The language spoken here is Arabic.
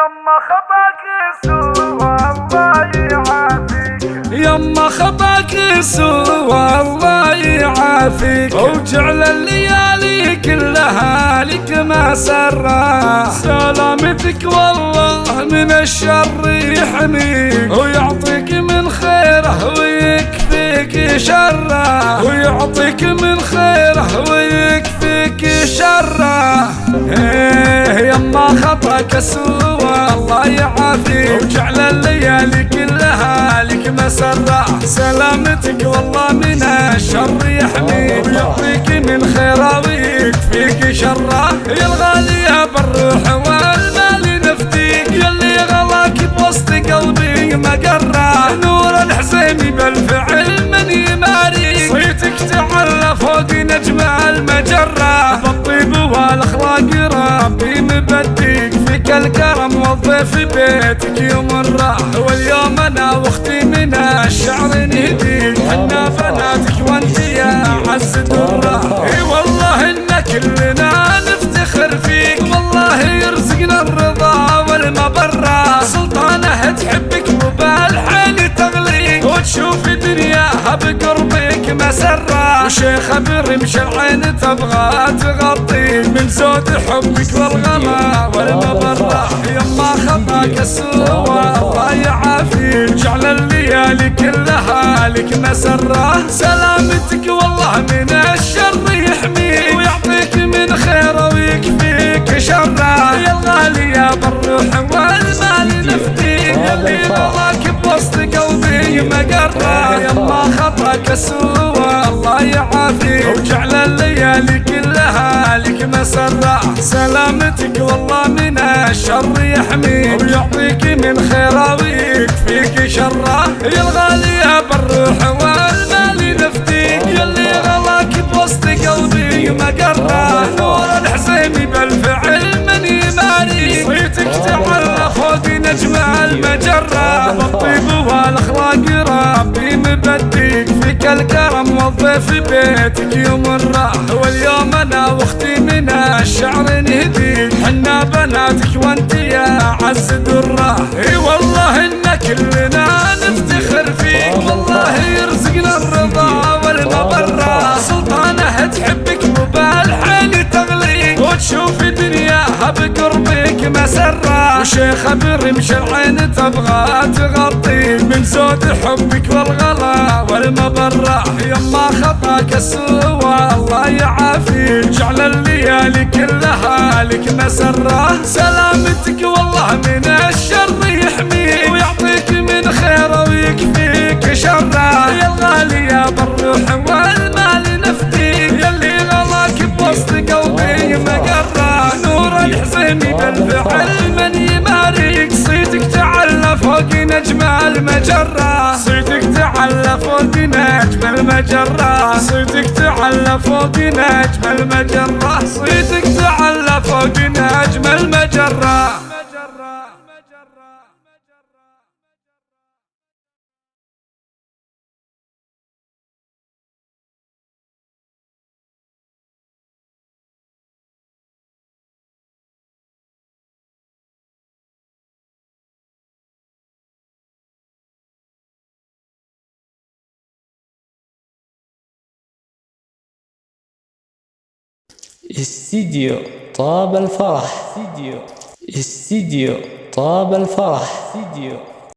يما خطاك سوى الله يعافيك، يما خطاك سوى الله يعافيك، وجعل الليالي كلها لك ما سرى. سلامتك والله من الشر يحميك، ويعطيك من خيره ويكفيك شره، ويعطيك من خيره ويكفيك شره. يما خطاك سوى الله يعافيك، وجعل الليالي كلها لك مسرة. سلامتك والله من الشر يحميك، ويعطيك من خيره ويكفيك شره. يا الغالية بالروح والمال نفديك، يلي غلاك بوسط قلبي مقرة. نور الحزيمي بالفعل من يماريك، صيتك تعلى فوق نجم المجرة. بالطيب والاخلاق ربي مبديك، فيك الكرم والضيف بيتك يمره. واليوم انا واختي من الشعر نهديك، حنا بناتك وانت يا عز دره. اي والله ان كلنا نفتخر فيك، والله يرزقنا الرضا والمبره. سلطانه تحبك وبالحال تغليك، وتشوفي دنياها بقربك مسره. وشيخه برمش العين تبغى تغطيك، من زود حبك والغلا والمبره. يما خطاك سوى الله يعافيك، جعل الليالي كلها لك مسره. سلامتك والله من الشر يحميك، ويعطيك من خيره ويكفيك شره. يا الغالية بالروح والمال نفديك، يلي غلاك بوسط قلبي مقره. يما خطاك سوى الله يعافيك، وجعل الليالي كلها لك مسرة. سلامتك والله من الشر يحميك، ويعطيك من خيره ويكفيك شره. يا الغالية بالروح والمال نفديك، يلي غلاك بوسط قلبي مقره. نور الحزيمي بالفعل من يماريك، صيتك تعلى فوق نجم المجرة. بالطيب والاخلاق ربي مبديك، فيك الكرم والضيف بيتك يمره. واليوم انا واختي من الشعر نهديك، حنا بناتك وانت يا عز دره. اي والله ان كلنا نفتخر فيك، والله يرزقنا الرضا والمبره. سلطانه تحبك وبالحال تغليك، وتشوفي دنياها بقربك مسره. وشيخه برمش العين تبغى تغطيك، من زود حبك والغلا والمبره. يما خطاك سوى الله يعافيك، جعل الليالي كلها لك مسره. سلامتك والله من الشر يحميك، ويعطيك من خيره ويكفيك شره. يا الغالية بالروح والمال نفديك، يلي غلاك بوسط قلبي مقره. نور الحزيمي بالفعل من يماريك، صيتك تعلى فوق نجم المجرة. صيتك تعلى فوق نجم المجرة، صيتك تعلى فوق نجم المجرة، صيتك تعلى فوق نجم المجرة. استديو طاب الفرح، استديو طاب الفرح.